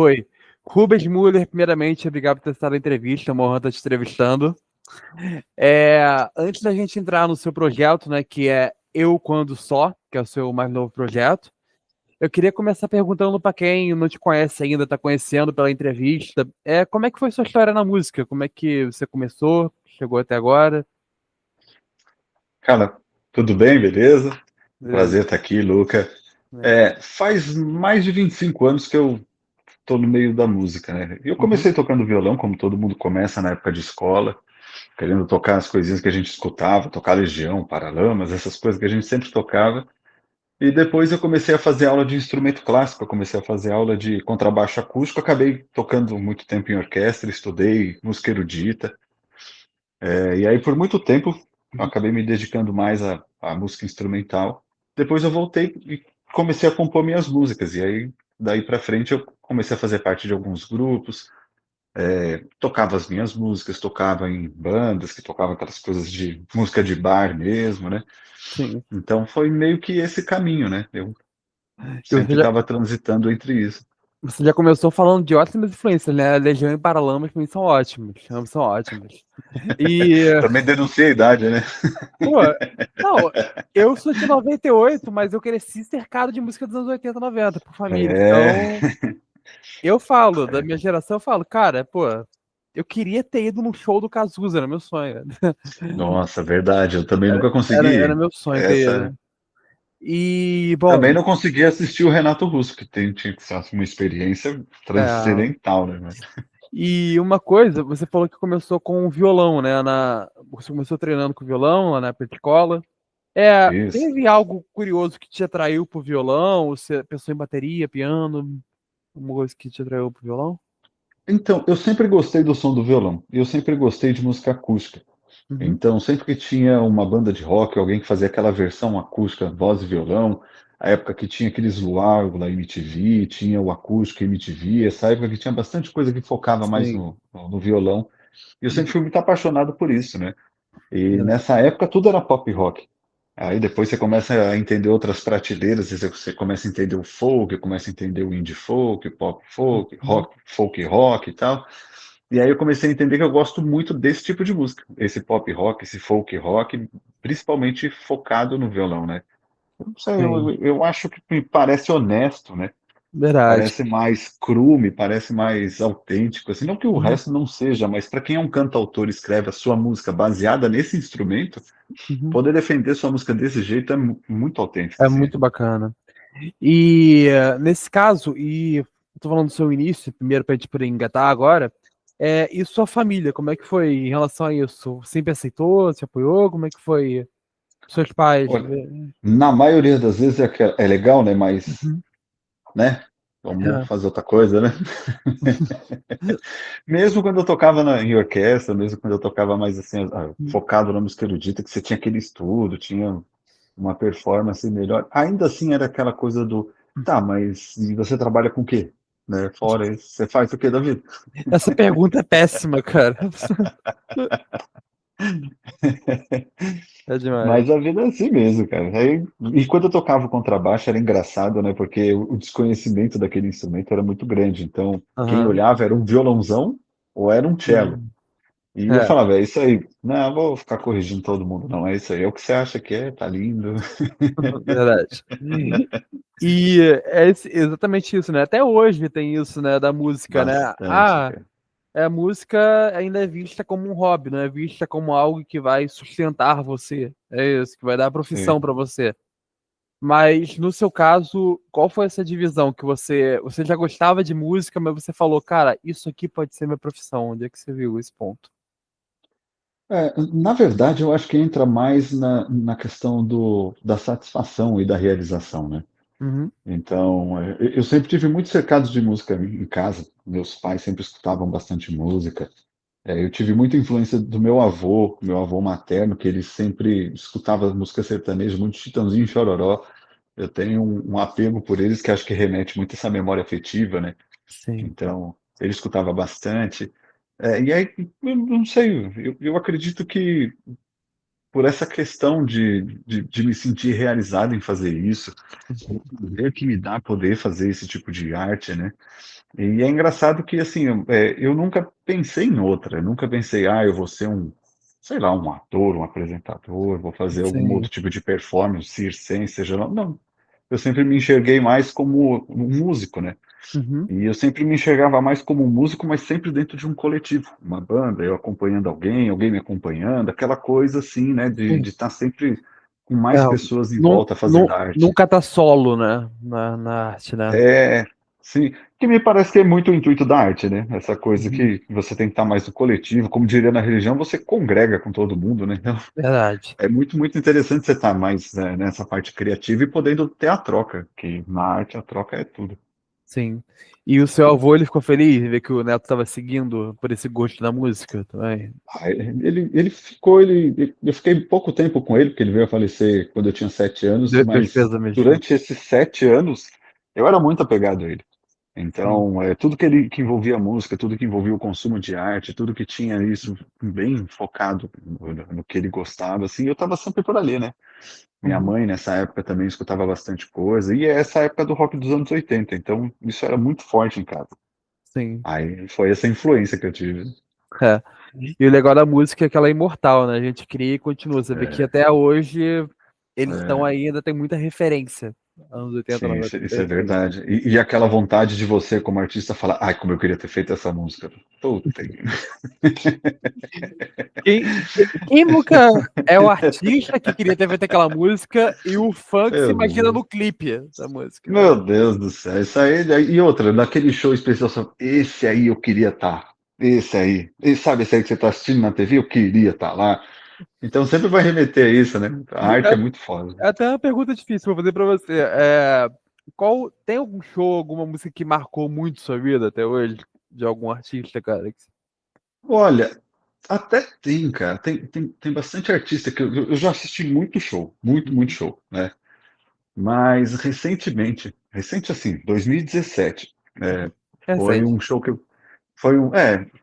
Foi. Rubens Müller, primeiramente, obrigado por ter estado na entrevista, é uma honra estar te entrevistando. Antes da gente entrar no seu projeto, né, que é Eu Quando Só, que é o seu mais novo projeto, eu queria começar perguntando para quem não te conhece ainda, está conhecendo pela entrevista, como é que foi sua história na música? Como é que você começou, chegou até agora? Cara, tudo bem, beleza? Beleza? Prazer estar aqui, Luca. Legal. Faz mais de 25 anos que eu tô no meio da música, né? Eu Uhum. comecei tocando violão, como todo mundo começa na época de escola, querendo tocar as coisinhas que a gente escutava, tocar Legião, Paralamas, essas coisas que a gente sempre tocava. E depois eu comecei a fazer aula de instrumento clássico, eu comecei a fazer aula de contrabaixo acústico, acabei tocando muito tempo em orquestra, estudei música erudita. E aí, por muito tempo, eu Uhum. acabei me dedicando mais à música instrumental. Depois eu voltei e comecei a compor minhas músicas. E aí, daí para frente, eu comecei a fazer parte de alguns grupos, tocava as minhas músicas, tocava em bandas, que tocavam aquelas coisas de música de bar mesmo, né? Sim. Então foi meio que esse caminho, né? Eu E você sempre já, estava transitando entre isso. você já começou falando de ótimas influências, né? Legião e Paralamas pra mim são ótimos, ambos são ótimos. E Também denunciei a idade, né? Pô, não, eu sou de 98, mas eu cresci cercado de música dos anos 80, 90, por família. É, Então, eu falo, da minha geração, eu falo, cara, pô, eu queria ter ido num show do Cazuza, era meu sonho. nossa, verdade, eu também nunca Era consegui. meu sonho ter Essa ido. E, Também bom, não consegui assistir o Renato Russo, que tinha que ser uma experiência é, transcendental, né? e uma coisa, você falou que começou com o violão, né? Você começou treinando com o violão lá na época de escola. Isso. Teve algo curioso que te atraiu pro violão? Você pensou em bateria, piano? Uma coisa que te atraiu pro violão? Então, eu sempre gostei do som do violão, e eu sempre gostei de música acústica. Uhum. Então, sempre que tinha uma banda de rock, alguém que fazia aquela versão acústica, voz e violão, a época que tinha aqueles luau da MTV, tinha o acústico MTV, essa época que tinha bastante coisa que focava mais Sim. no violão, e eu sempre Uhum. fui muito apaixonado por isso, né? E Verdade. nessa época tudo era pop rock. Aí depois você começa a entender outras prateleiras, você começa a entender o folk, começa a entender o indie folk, o pop folk, Uhum. rock, folk rock e tal. E aí eu comecei a entender que eu gosto muito desse tipo de música, esse pop rock, esse folk rock, principalmente focado no violão, né? Eu não sei, Sim. eu acho que me parece honesto, né? Verdade. Parece mais cru, me parece mais autêntico, assim, não que o Uhum. resto não seja, mas para quem é um cantautor e escreve a sua música baseada nesse instrumento, Uhum. poder defender sua música desse jeito é muito autêntico, É assim. muito bacana. E nesse caso, eu tô falando do seu início, primeiro pra gente poder engatar agora, e sua família, como é que foi em relação a isso? Sempre aceitou, se apoiou? Como é que foi? Seus pais? Olha, na maioria das vezes é legal, né? Mas, Uhum. né? Vamos É. fazer outra coisa, né? Mesmo quando eu tocava em orquestra, mesmo quando eu tocava mais assim, focado na música erudita, que você tinha aquele estudo, tinha uma performance melhor, ainda assim era aquela coisa do, tá, mas e você trabalha com o quê? Né? Fora isso, você faz o quê da vida? Essa pergunta é péssima, cara. É demais. Mas a vida é assim mesmo, cara. E quando eu tocava o contrabaixo era engraçado, né? Porque o desconhecimento daquele instrumento era muito grande. Então, quem Aham. olhava era um violãozão ou era um cello. Uhum. E eu É, falava, é isso aí. Não, eu vou ficar corrigindo todo mundo, não. É isso aí. É o que você acha que é, tá lindo. verdade. E exatamente isso, né? Até hoje tem isso, né, da música, né? Bastante, cara. A música ainda é vista como um hobby, não é vista como algo que vai sustentar você. É isso, que vai dar Sim. profissão pra você. Mas no seu caso, qual foi essa divisão que você já gostava de música, mas você falou, cara, isso aqui pode ser minha profissão. Onde é que você viu esse ponto? Na verdade, eu acho que entra mais na questão da satisfação e da realização, né? Uhum. Então, eu sempre tive muito cercado de música em casa. Meus pais sempre escutavam bastante música. Eu tive muita influência do meu avô materno, que ele sempre escutava música sertaneja, muito Chitãozinho e Chororó. Eu tenho um apego por eles que acho que remete muito a essa memória afetiva, né? Sim. Então, ele escutava bastante. E aí, eu não sei, eu acredito que por essa questão de me sentir realizado em fazer isso, o poder que me dá poder fazer esse tipo de arte, né? E é engraçado que, assim, eu nunca pensei em outra, eu nunca pensei, eu vou ser um, sei lá, um ator, um apresentador, vou fazer algum Sim. outro tipo de performance, circense, seja lá. Não, eu sempre me enxerguei mais como um músico, né? Uhum. E eu sempre me enxergava mais como um músico, mas sempre dentro de um coletivo, uma banda, eu acompanhando alguém, alguém me acompanhando, aquela coisa assim, né, de Sim. estar sempre com mais É, pessoas em volta fazendo arte. nunca tá solo, né? Na arte, né? É, sim, que me parece que é muito o intuito da arte, né? Essa coisa Uhum. que você tem que estar mais no coletivo, como diria na religião, você congrega com todo mundo, né? Então, Verdade. é muito, muito interessante você estar mais nessa parte criativa e podendo ter a troca, que na arte a troca é tudo. Sim. E o seu avô, ele ficou feliz de ver que o neto estava seguindo por esse gosto da música também? Ele ficou, eu fiquei pouco tempo com ele, porque ele veio a falecer quando eu tinha 7 anos, Meus mas pêsames. durante esses 7 anos eu era muito apegado a ele. Sim. Então, tudo que envolvia música, tudo que envolvia o consumo de arte, tudo que tinha isso bem focado no que ele gostava, assim, eu estava sempre por ali, né? Minha Uhum. mãe, nessa época, também escutava bastante coisa, e é essa época do rock dos anos 80, então isso era muito forte em casa. Sim. Aí foi essa influência que eu tive. É. E o legal da música é que ela é imortal, né? A gente cria e continua. Você vê que É, até hoje eles estão é. aí, ainda tem muita referência. Anos 80, Sim, 90, isso muita é referência. verdade. E aquela vontade de você, como artista, falar, ai, como eu queria ter feito essa música. Puta. Quem nunca é o artista que queria ter feito aquela música e o fã que se Meu imagina Deus. no clipe da música, né? Meu Deus do céu. Isso aí. E outra, naquele show especial, esse aí eu queria estar. Esse aí. E sabe esse aí que você está assistindo na TV? Eu queria estar lá. Então sempre vai remeter a isso, né? A arte é muito foda. É até uma pergunta difícil pra fazer pra você. Tem algum show, alguma música que marcou muito sua vida até hoje? De algum artista, cara? Olha, até tem, cara. Tem bastante artista que eu já assisti muito show. Muito, muito show, né? Mas recentemente, recente assim, 2017, foi Recente. um show que eu,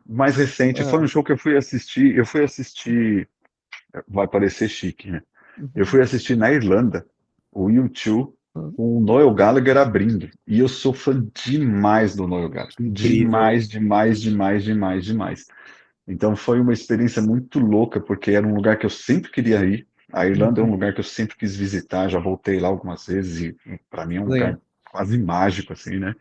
mais recente, foi Ah, um show que eu fui assistir, vai parecer chique, né? Eu uhum. fui assistir na Irlanda, o U2 com o Noel Gallagher abrindo, e eu sou fã demais do Noel Gallagher, Que incrível. demais, demais, demais, demais, demais. Então foi uma experiência muito louca, porque era um lugar que eu sempre queria ir. A Irlanda é um Uhum. lugar que eu sempre quis visitar, já voltei lá algumas vezes e para mim é um Sim. lugar quase mágico assim, né?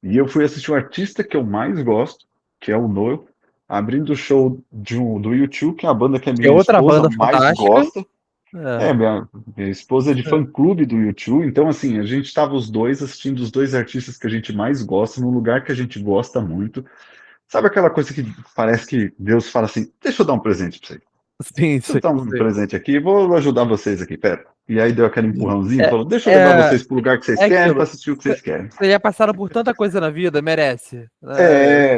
E eu fui assistir o artista que eu mais gosto, que é o Noel, abrindo o show do U2, que é a banda que a Que é minha outra esposa banda mais fantástica. gosta. É. Minha esposa é de É. fã-clube do U2, então assim, a gente estava os dois assistindo os dois artistas que a gente mais gosta, num lugar que a gente gosta muito. Sabe aquela coisa que parece que Deus fala assim: deixa eu dar um presente pra você. Sim, Deixa eu sim, dar um sim. presente aqui, vou ajudar vocês aqui, pera. E aí deu aquele empurrãozinho, É, falou: deixa eu levar é, vocês pro lugar que vocês é querem, para aquilo. assistir o que vocês querem. Vocês já passaram por tanta coisa na vida, merece.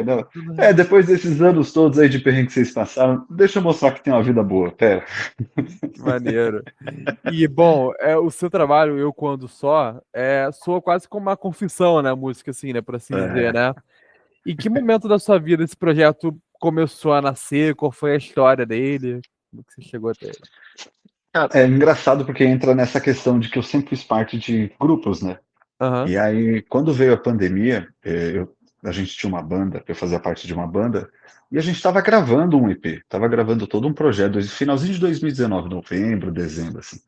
Não. Depois desses anos todos aí de perrengue que vocês passaram, deixa eu mostrar que tem uma vida boa, pera. Maneiro. E, bom, o seu trabalho, Eu Quando Só, soa quase como uma confissão, né? A música, assim, né? Por assim dizer, É, né? Em que momento da sua vida esse projeto começou a nascer? Qual foi a história dele? Como que você chegou até ele? cara, é engraçado porque entra nessa questão de que eu sempre fiz parte de grupos, né? Aham. E aí, quando veio a pandemia, a gente tinha uma banda, eu fazia parte de uma banda, e a gente estava gravando um EP, estava gravando todo um projeto, finalzinho de 2019, novembro, dezembro, assim.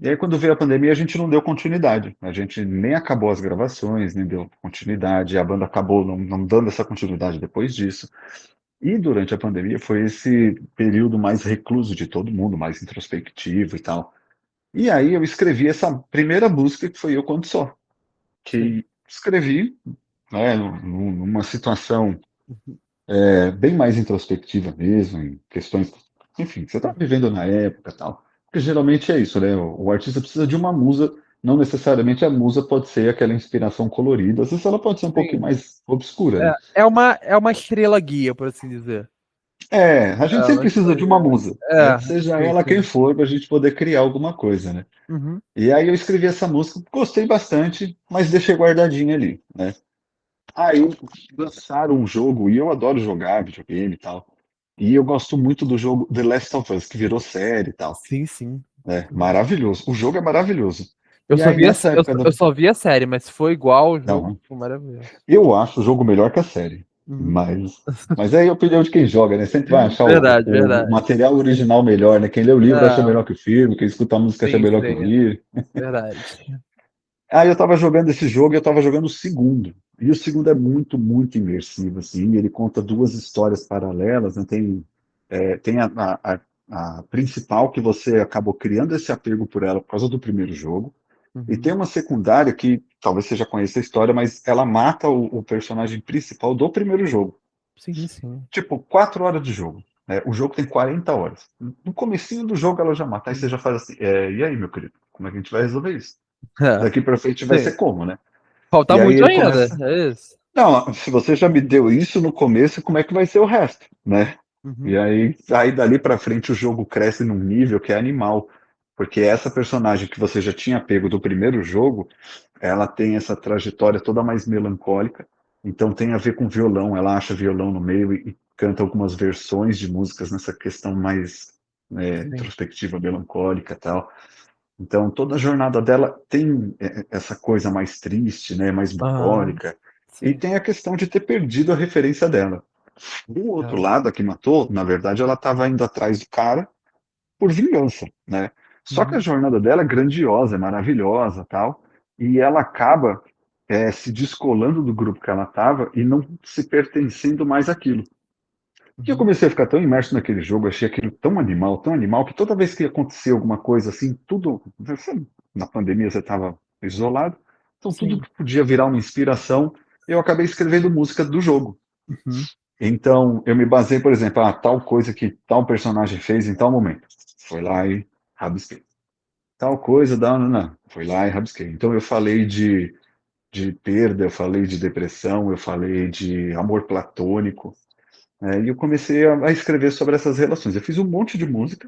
E aí, quando veio a pandemia, a gente não deu continuidade. A gente nem acabou as gravações, nem deu continuidade. A banda acabou não dando essa continuidade depois disso. E durante a pandemia foi esse período mais recluso de todo mundo, mais introspectivo e tal. E aí eu escrevi essa primeira música que foi Eu Quando Só, Sim. que escrevi, né, numa situação Uhum. bem mais introspectiva mesmo, em questões, enfim, que você está Sim. vivendo na época e tal. Porque geralmente é isso, né? O artista precisa de uma musa, não necessariamente a musa pode ser aquela inspiração colorida, às vezes ela pode ser um pouquinho Sim. mais obscura, né? É uma estrela guia, por assim dizer. A É gente sempre uma precisa estrela de uma guia. musa, né? Seja Sim, ela quem sim. for, para a gente poder criar alguma coisa, né? Uhum. E aí eu escrevi essa música, gostei bastante, mas deixei guardadinha ali, né? Aí lançaram um jogo, e eu adoro jogar videogame e tal. E eu gosto muito do jogo The Last of Us, que virou série e tal. Sim, sim. É maravilhoso. O jogo é maravilhoso. Eu E só aí, vi a, nessa eu, época eu do. só vi a série, mas se for igual ao jogo, Não, foi maravilhoso. eu acho o jogo melhor que a série. Uhum. Mas é a opinião de quem joga, né? Sempre vai achar Verdade, o verdade. material original melhor, né? Quem lê o livro acha Ah, melhor que o filme, quem escuta a música acha sim, melhor que o sim, vídeo. verdade. Aí eu tava jogando esse jogo e eu tava jogando o segundo. E o segundo é muito, muito imersivo, assim. Ele conta duas histórias paralelas, né? Tem a principal que você acabou criando esse apego por ela por causa do primeiro jogo. E tem Uhum. uma secundária que talvez você já conheça a história, mas ela mata o personagem principal do primeiro jogo. Sim, sim. Tipo, 4 horas de jogo. Né? O jogo tem 40 horas. No comecinho do jogo ela já mata. Aí você já faz assim, e aí, meu querido, como é que a gente vai resolver isso? É, Daqui pra frente vai ser sim. como, né? Falta E aí muito ele ainda, começa. é isso. Não, se você já me deu isso no começo, como é que vai ser o resto, né? E Uhum. aí dali pra frente o jogo cresce num nível que é animal, porque essa personagem que você já tinha pego do primeiro jogo, ela tem essa trajetória toda mais melancólica, então tem a ver com violão, ela acha violão no meio e canta algumas versões de músicas nessa questão mais Sim. introspectiva, melancólica e tal. Então toda a jornada dela tem essa coisa mais triste, né, mais Aham, bucólica, e sim. tem a questão de ter perdido a referência dela. Do outro É. lado, a que matou, na verdade, ela estava indo atrás do cara por vingança, né? Só que a Uhum. jornada dela é grandiosa, é maravilhosa, tal, e ela acaba se descolando do grupo que ela estava e não se pertencendo mais àquilo. E eu Uhum. comecei a ficar tão imerso naquele jogo, achei aquilo tão animal, que toda vez que acontecia alguma coisa assim, tudo. Na pandemia você estava isolado, então tudo Sim. que podia virar uma inspiração, eu acabei escrevendo música do jogo. Uhum. Então, eu me basei, por exemplo, tal coisa que tal personagem fez em tal momento. Foi lá e rabisquei. Tal coisa, não. Foi lá e rabisquei. Então, eu falei de perda, eu falei de depressão, eu falei de amor platônico, né? E eu comecei a escrever sobre essas relações. Eu fiz um monte de música,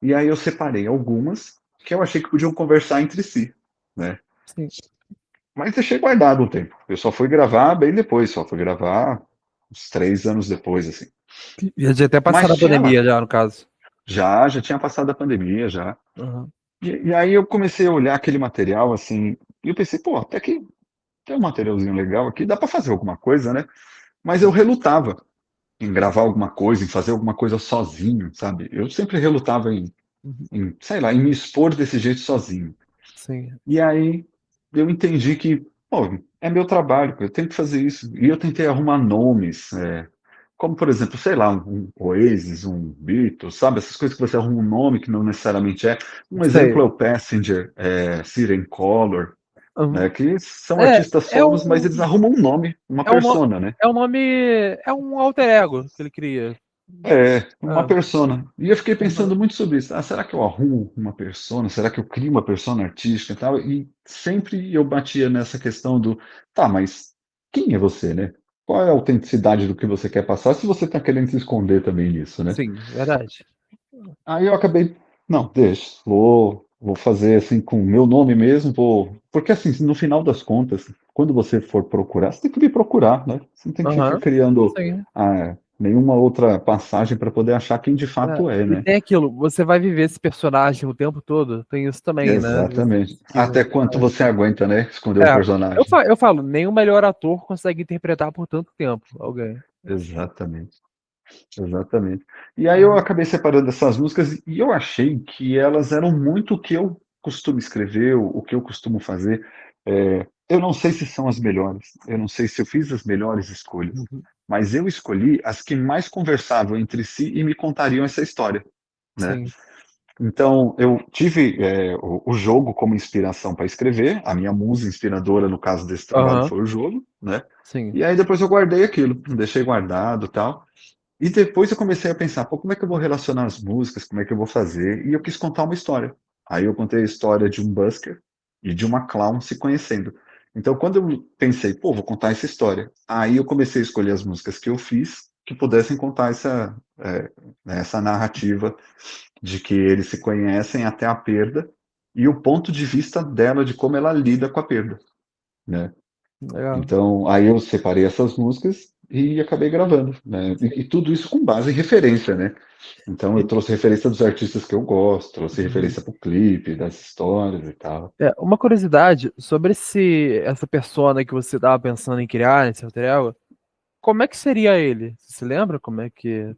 e aí eu separei algumas que eu achei que podiam conversar entre si, né? Sim. Mas deixei guardado um tempo. Eu só fui gravar bem depois, só fui gravar uns 3 anos depois, assim. Já tinha até passado Mas a tinha lá. pandemia já, no caso. Já tinha passado a pandemia, já. Uhum. E aí eu comecei a olhar aquele material, assim, e eu pensei, pô, até que tem um materialzinho legal aqui, dá para fazer alguma coisa, né? Mas eu Sim. relutava em gravar alguma coisa, em fazer alguma coisa sozinho, sabe? Eu sempre relutava Uhum. sei lá, em me expor desse jeito sozinho. Sim. E aí eu entendi que, pô, é meu trabalho, eu tenho que fazer isso. E eu tentei arrumar nomes, como por exemplo, sei lá, um Oasis, um Beatles, sabe? Essas coisas que você arruma um nome que não necessariamente é. Um exemplo é Sei. o Passenger, Siren Color, Uhum. né? Que são É, artistas é solos, mas um, eles arrumam um nome, uma é um, no- persona, né? é um nome, é um alter ego que ele cria. Uma Ah, persona. E eu fiquei uhum. pensando muito sobre isso. Será que eu arrumo uma persona? Será que eu crio uma persona artística e tal? E sempre eu batia nessa questão do, tá, mas quem é você, né? Qual é a autenticidade do que você quer passar se você está querendo se esconder também nisso, né? Sim, verdade. Aí eu acabei, não, deixa, vou fazer assim com o meu nome mesmo, porque assim, no final das contas, quando você for procurar, você tem que me procurar, né? Você não tem que ficar Aham. criando Sim. nenhuma outra passagem para poder achar quem de É. fato é, E né? tem aquilo, você vai viver esse personagem o tempo todo, tem isso também, né? Você Exatamente. seguir no Até quanto personagem. você aguenta, né? Esconder o É, personagem. eu falo, nenhum melhor ator consegue interpretar por tanto tempo alguém. Exatamente. Exatamente. E aí eu Aham. acabei separando essas músicas e eu achei que elas eram muito o que eu costumo escrever, o que eu costumo fazer. Eu não sei se são as melhores, eu não sei se eu fiz as melhores escolhas, Uhum. mas eu escolhi as que mais conversavam entre si e me contariam essa história, né? Sim. Então, eu tive o jogo como inspiração para escrever, a minha musa inspiradora no caso desse trabalho Aham. foi o jogo, né? Sim. E aí depois eu guardei aquilo, deixei guardado, tal. E depois eu comecei a pensar, pô, como é que eu vou relacionar as músicas, como é que eu vou fazer? E eu quis contar uma história. Aí eu contei a história de um busker e de uma clown se conhecendo. Então, quando eu pensei, pô, vou contar essa história, aí eu comecei a escolher as músicas que eu fiz que pudessem contar essa narrativa de que eles se conhecem até a perda e o ponto de vista dela de como ela lida com a perda, né? Legal. Então, aí eu separei essas músicas e acabei gravando, né? E tudo isso com base em referência, né? Então eu trouxe referência dos artistas que eu gosto, trouxe Uhum. referência pro clipe, das histórias e tal. Uma curiosidade sobre essa persona que você estava pensando em criar nesse alter ego, como é que seria ele? Você se lembra como é que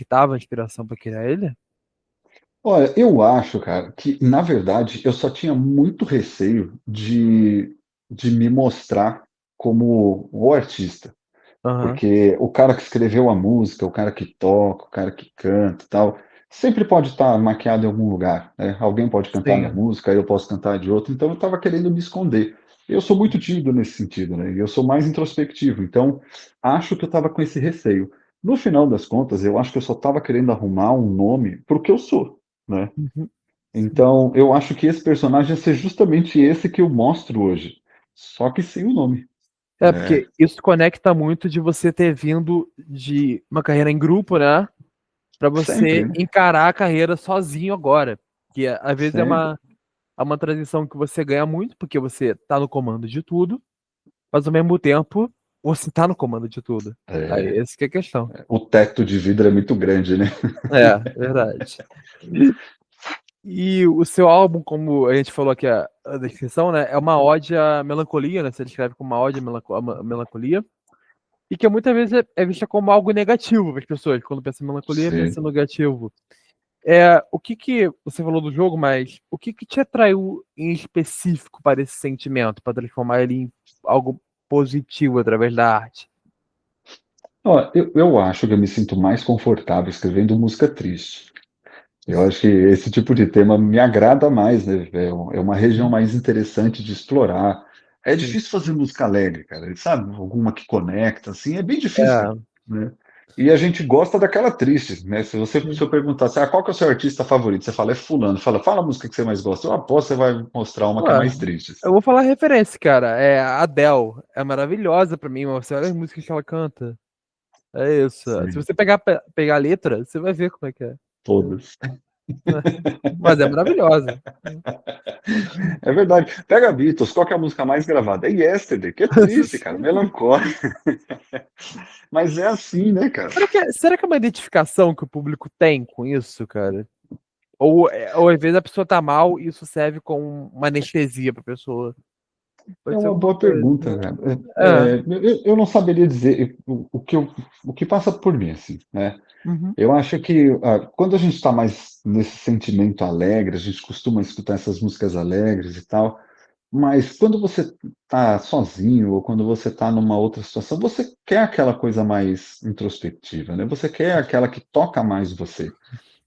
tava a inspiração para criar ele? Olha, eu acho, cara, que na verdade eu só tinha muito receio de me mostrar como o artista. Aham, Porque o cara que escreveu a música, o cara que toca, o cara que canta e tal, sempre pode estar maquiado em algum lugar, né? Alguém pode cantar minha sim. música, aí eu posso cantar de outro, então eu estava querendo me esconder. Eu sou muito tímido nesse sentido, né? E eu sou mais introspectivo, então acho que eu estava com esse receio. No final das contas, eu acho que eu só estava querendo arrumar um nome para o que eu sou, né? Uhum. Então eu acho que esse personagem ia ser justamente esse que eu mostro hoje, só que sem o nome. É, Porque isso conecta muito de você ter vindo de uma carreira em grupo, né? Para sempre, você né? encarar a carreira sozinho agora. Que às vezes Sempre. é uma transição que você ganha muito, porque você tá no comando de tudo, mas ao mesmo tempo você tá no comando de tudo. Aí, É, essa que é a questão. o teto de vidro é muito grande, né? É, verdade. E o seu álbum, como a gente falou aqui a descrição, né, é uma ode à melancolia, né? Você descreve como uma ode à melancolia, e que muitas vezes é vista como algo negativo para as pessoas. Quando pensa em melancolia, pensa Sim. no negativo. O que que você falou do jogo, mas o que que te atraiu em específico para esse sentimento, para transformar ele em algo positivo através da arte? Ó, eu acho que eu me sinto mais confortável escrevendo música triste. Eu acho que esse tipo de tema me agrada mais, né? É uma região Uhum. mais interessante de explorar. É Sim. difícil fazer música alegre, cara, sabe? Alguma que conecta, assim, é bem difícil, É, né? E a gente gosta daquela triste, né? Se sim. eu perguntar assim, qual que é o seu artista favorito? Você fala, é fulano. Fala a música que você mais gosta. Eu aposto que você vai mostrar uma que é Ué, mais triste, eu assim. vou falar a referência, cara. É a Adele. É maravilhosa pra mim, mas você olha as músicas que ela canta. É isso. Se Sim, você pegar a letra, você vai ver como é que é. todas. Mas é maravilhosa. É verdade. Pega Beatles, qual que é a música mais gravada? É Yesterday, que é triste, cara, melancólico. Mas é assim, né, cara? Será que é uma identificação que o público tem com isso, cara? Ou às vezes a pessoa tá mal e isso serve como uma anestesia pra pessoa? É Pode ser uma alguma boa coisa. pergunta, cara. É. Eu não saberia dizer o que passa por mim, assim, né? Uhum. Eu acho que quando a gente está mais nesse sentimento alegre, a gente costuma escutar essas músicas alegres e tal, mas quando você está sozinho ou quando você está numa outra situação, você quer aquela coisa mais introspectiva, né? Você quer aquela que toca mais você.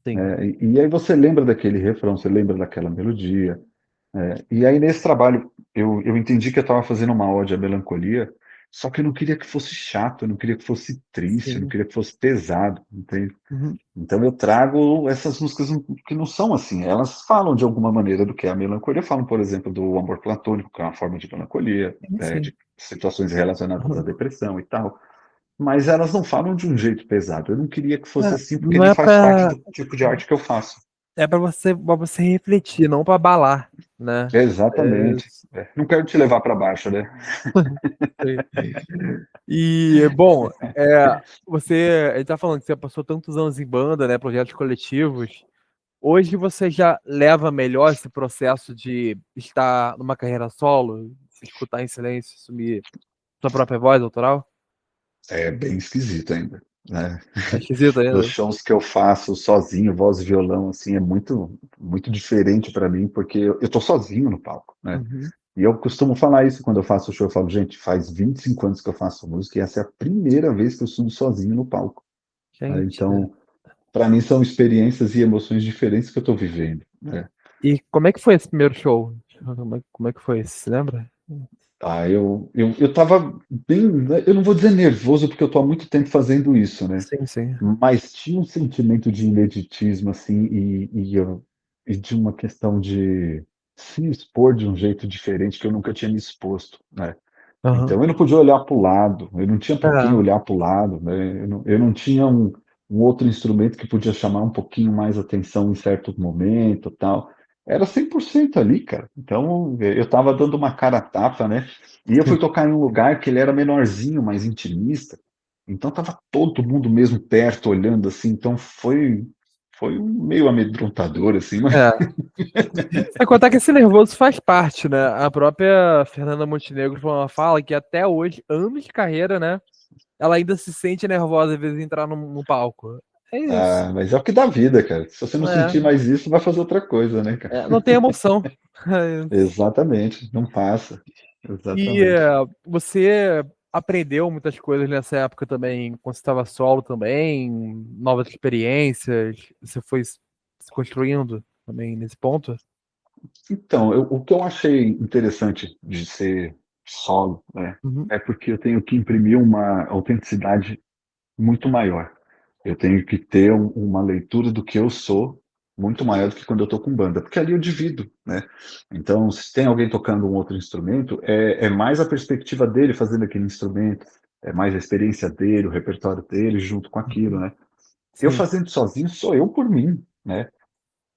Sim. E aí você lembra daquele refrão, você lembra daquela melodia. E aí nesse trabalho eu entendi que eu estava fazendo uma ode à melancolia, só que eu não queria que fosse chato, eu não queria que fosse triste, eu não Sim. queria que fosse pesado, entende? Uhum. Então eu trago essas músicas que não são assim, elas falam de alguma maneira do que é a melancolia, falam, por exemplo, do amor platônico, que é uma forma de melancolia, Sim, sim. de situações relacionadas à Uhum. depressão e tal, mas elas não falam de um jeito pesado. Eu não queria que fosse assim, porque Não nem é faz parte pra. do tipo de arte que eu faço. É pra você refletir, não pra abalar, né? É Exatamente. isso. Não quero te levar para baixo, né? Sim. E, bom, a gente tá falando que você passou tantos anos em banda, né? Projetos coletivos. Hoje você já leva melhor esse processo de estar numa carreira solo, se escutar em silêncio, assumir sua própria voz autoral? É bem esquisito ainda, né? É esquisito Os ainda? shows que eu faço sozinho, voz e violão, assim, é muito diferente para mim, porque eu tô sozinho no palco, né? Uhum. E eu costumo falar isso quando eu faço o show. Eu falo, gente, faz 25 anos que eu faço música e essa é a primeira vez que eu subo sozinho no palco, né? Gente. Então, para mim são experiências e emoções diferentes que eu estou vivendo, né? E como é que foi esse primeiro show? Como é que foi? Você lembra? Eu tava bem, eu não vou dizer nervoso porque eu tô há muito tempo fazendo isso, né? Sim, sim. Mas tinha um sentimento de ineditismo, assim, e de uma questão de se expor de um jeito diferente que eu nunca tinha me exposto, né? Aham. Então eu não podia olhar para o lado, eu não tinha para quem É. olhar para o lado, né? Eu não tinha um outro instrumento que podia chamar um pouquinho mais atenção em certo momento, tal. Era 100% ali, cara. Então eu estava dando uma cara a tapa, né? E eu fui tocar em um lugar que ele era menorzinho, mais intimista. Então tava todo mundo mesmo perto, olhando assim, então foi meio amedrontador, assim, mas É. Sem contar que esse nervoso faz parte, né? A própria Fernanda Montenegro fala que até hoje, anos de carreira, né? Ela ainda se sente nervosa às vezes de entrar no palco. É isso. mas é o que dá vida, cara. Se você não É, sentir mais isso, vai fazer outra coisa, né, cara? não tem emoção. É isso. Exatamente, não passa. E Exatamente. você aprendeu muitas coisas nessa época também, quando você estava solo também, novas experiências, você foi se construindo também nesse ponto? Então, o que eu achei interessante de ser solo, né, Uhum, é porque eu tenho que imprimir uma autenticidade muito maior. Eu tenho que ter uma leitura do que eu sou muito maior do que quando eu estou com banda, porque ali eu divido, né? Então, se tem alguém tocando um outro instrumento, é mais a perspectiva dele fazendo aquele instrumento, é mais a experiência dele, o repertório dele junto com aquilo, uhum. né? Eu Sim. fazendo sozinho sou eu por mim, né?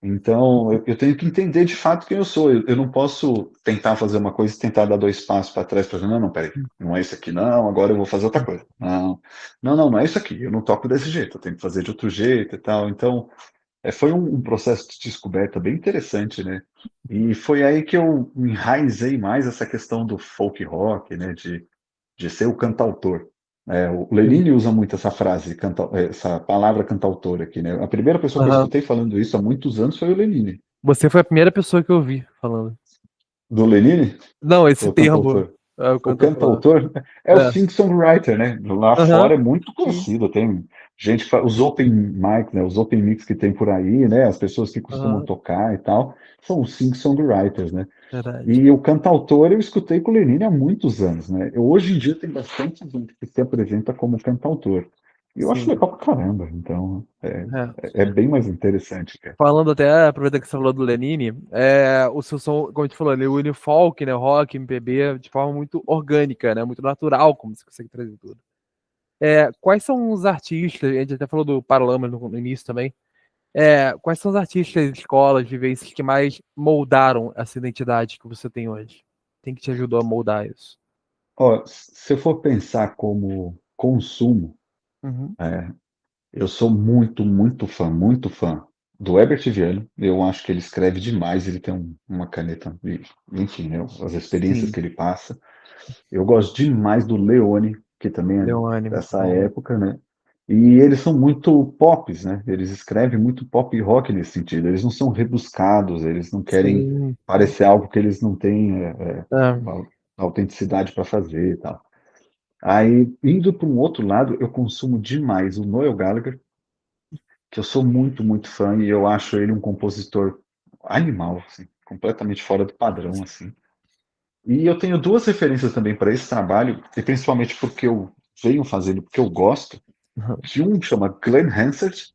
Então, eu tenho que entender de fato quem eu sou. Eu não posso tentar fazer uma coisa e tentar dar dois passos para trás para dizer, não, não, peraí, não é isso aqui, não, agora eu vou fazer outra coisa. Não, não, não, não é isso aqui, eu não toco desse jeito, eu tenho que fazer de outro jeito e tal. Então, foi um processo de descoberta bem interessante, né? E foi aí que eu enraizei mais essa questão do folk rock, né? De ser o cantautor. O Sim. Lenine usa muito essa frase, essa palavra cantautor aqui, né? A primeira pessoa que eu Aham. escutei falando isso há muitos anos foi o Lenine. Você foi a primeira pessoa que eu vi falando. Do Lenine? Não, esse O termo, cantautor? o O cantor falando. cantautor é o É. singer-songwriter, né? Lá Aham. fora é muito Sim. conhecido, tem gente que faz os open mic, né? Os open mix que tem por aí, né? As pessoas que costumam Aham. tocar e tal, são os singer-songwriters, né? Verdade. E o cantautor eu escutei com o Lenine há muitos anos, né? Hoje em dia tem bastante gente que se apresenta como cantautor. E eu acho Sim. legal pra caramba, então É. é bem mais interessante, cara. Falando até, aproveitando que você falou do Lenine, o seu som, como a gente falou, ele une folk, né, rock, MPB, de forma muito orgânica, né, muito natural, como você consegue trazer tudo. Quais são os artistas, a gente até falou do Paralamas no início também, quais são os artistas, escolas, vivências que mais moldaram essa identidade que você tem hoje? Quem que te ajudou a moldar isso? Ó, se eu for pensar como consumo, Uhum. é, eu sou muito fã do Herbert Viana. Eu acho que ele escreve demais, ele tem uma caneta, enfim, né, as experiências Sim, que ele passa. Eu gosto demais do Leone, que também é Leone, muito dessa bom. época, né? E eles são muito pops, né? Eles escrevem muito pop rock nesse sentido. Eles não são rebuscados, eles não querem Sim, sim. parecer algo que eles não têm É. a autenticidade para fazer e tal. Aí, indo para um outro lado, eu consumo demais o Noel Gallagher, que eu sou muito fã e eu acho ele um compositor animal, assim, completamente fora do padrão, assim. E eu tenho duas referências também para esse trabalho, e principalmente porque eu venho fazendo, porque eu gosto, que um chama Glenn Hansard,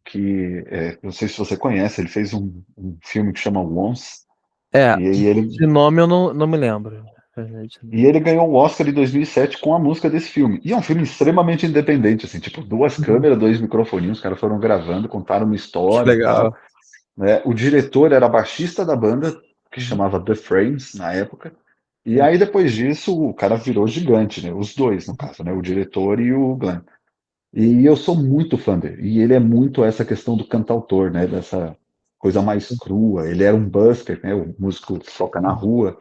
que não sei se você conhece, ele fez um filme que chama Once, É, e aí ele, de nome eu não me lembro. Realmente e não. ele ganhou o Oscar em 2007 com a música desse filme. E é um filme extremamente independente, assim, tipo, duas Uhum. câmeras, dois microfoninhos, os caras foram gravando, contaram uma Que história e tal, legal. né? O diretor era baixista da banda, que Uhum. chamava The Frames, na época. E Sim. aí, depois disso, o cara virou gigante, né? Os dois, no caso, né? O diretor e o Glenn. E eu sou muito fã dele. E ele é muito essa questão do cantautor, né? Dessa coisa mais crua. Ele era um busker, né? O músico que toca na rua.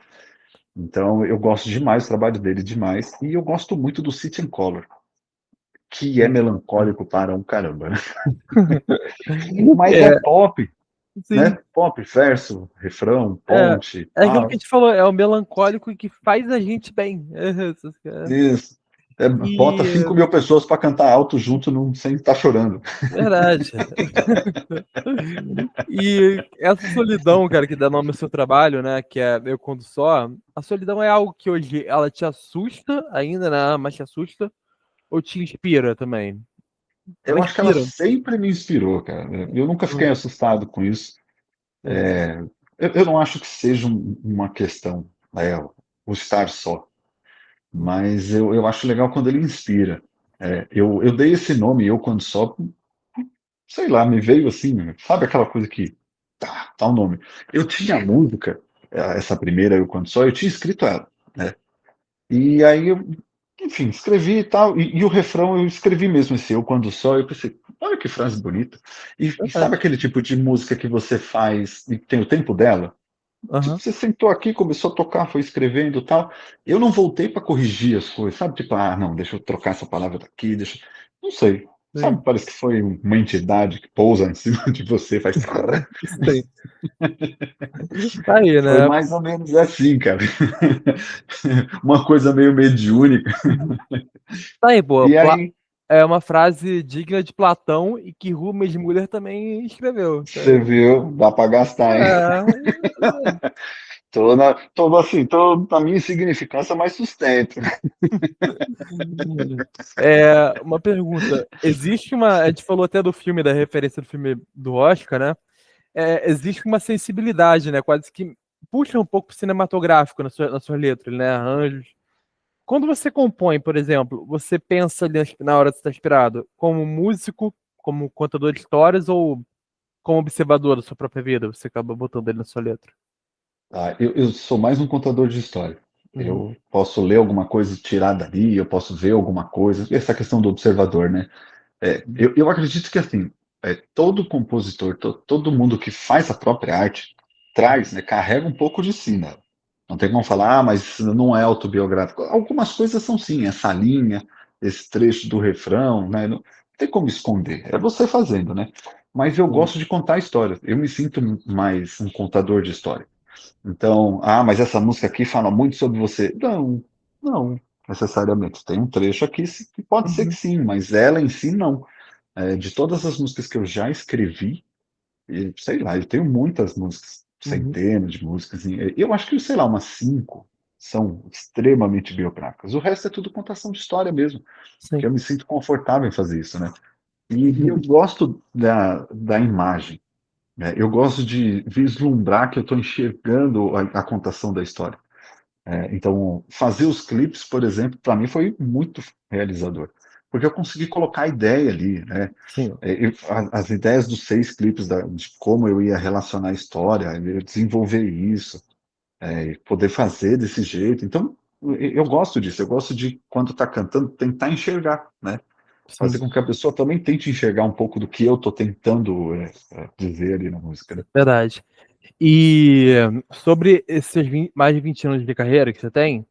Então, eu gosto demais do trabalho dele, demais. E eu gosto muito do City and Colour, que é melancólico para um caramba, né? Mas é É, pop, sim. né? Pop, verso, refrão, É, ponte, é aquilo que a tal. gente falou, é o melancólico que faz a gente bem. Isso. Bota E 5 mil pessoas para cantar alto junto sem estar chorando. verdade. E essa solidão, cara, que dá nome ao seu trabalho, né? Que é Eu Quando Só, a solidão é algo que hoje ela te assusta ainda, né? Mas te assusta ou te inspira também? Ela Eu acho que ela inspira. sempre me inspirou, cara. Eu nunca fiquei Hum, assustado com isso. sim. Eu não acho que seja uma questão, o estar só, mas eu acho legal quando ele inspira. Eu dei esse nome, Eu Quando Só, sei lá, me veio assim, sabe aquela coisa que tá o nome. Eu tinha a música, essa primeira Eu Quando Só, eu tinha escrito ela, né? E aí eu enfim, escrevi e tal, e o refrão eu escrevi mesmo, esse eu quando só, eu pensei, olha que frase bonita. E sabe Verdade. aquele tipo de música que você faz e tem o tempo dela? Tipo, Aham, você sentou aqui, começou a tocar, foi escrevendo e tal. Eu não voltei para corrigir as coisas, sabe? Tipo, ah, não, deixa eu trocar essa palavra daqui, deixa. Não sei. sim. Sabe, parece que foi uma entidade que pousa em cima de você, faz. Sim. Tá aí, Foi né? mais ou menos assim, cara. Uma coisa meio mediúnica. Uhum. Tá aí, pô. E aí, É uma frase digna de Platão e que Rubens Müller também escreveu. Tá você aí. viu, dá para gastar, hein? É, Tô na minha insignificância, mas sustento. uma pergunta. Existe uma. A gente falou até do filme, da referência do filme do Oscar, né? Existe uma sensibilidade, né? Quase que puxa um pouco pro cinematográfico nas suas letras, né? Arranjos. Quando você compõe, por exemplo, você pensa ali na hora de estar inspirado como músico, como contador de histórias ou como observador da sua própria vida? Você acaba botando ele na sua letra. Tá, eu sou mais um contador de história. Uhum, Eu posso ler alguma coisa e tirar dali, eu posso ver alguma coisa. Essa questão do observador, né? uhum, Eu acredito que assim, todo compositor, todo mundo que faz a própria arte traz, né, carrega um pouco de si, né? Não tem como falar, ah, mas não é autobiográfico. Algumas coisas são sim, essa linha, esse trecho do refrão, né? Não tem como esconder. É você fazendo, né? Mas eu uhum, gosto de contar histórias. Eu me sinto mais um contador de história. Então, ah, mas essa música aqui fala muito sobre você. Não, não necessariamente. Tem um trecho aqui que pode ser que uhum, sim, mas ela em si não. De todas as músicas que eu já escrevi, e, sei lá, eu tenho muitas músicas, uhum, centenas de músicas. Eu acho que, sei lá, umas cinco são extremamente biográficas. O resto é tudo contação de história mesmo, porque sim. eu me sinto confortável em fazer isso, né? E eu Uhum, gosto da imagem, né? Eu gosto de vislumbrar que eu estou enxergando a contação da história. Então, fazer os clipes, por exemplo, para mim foi muito realizador, porque eu consegui colocar a ideia ali, né? sim, As ideias dos 6 clipes, de como eu ia relacionar a história, eu desenvolver isso, poder fazer desse jeito. Então, eu gosto disso, eu gosto de, quando está cantando, tentar enxergar, né? Fazer sim, com que a pessoa também tente enxergar um pouco do que eu estou tentando dizer ali na música, né? verdade. E sobre esses mais de 20 anos de carreira que você tem,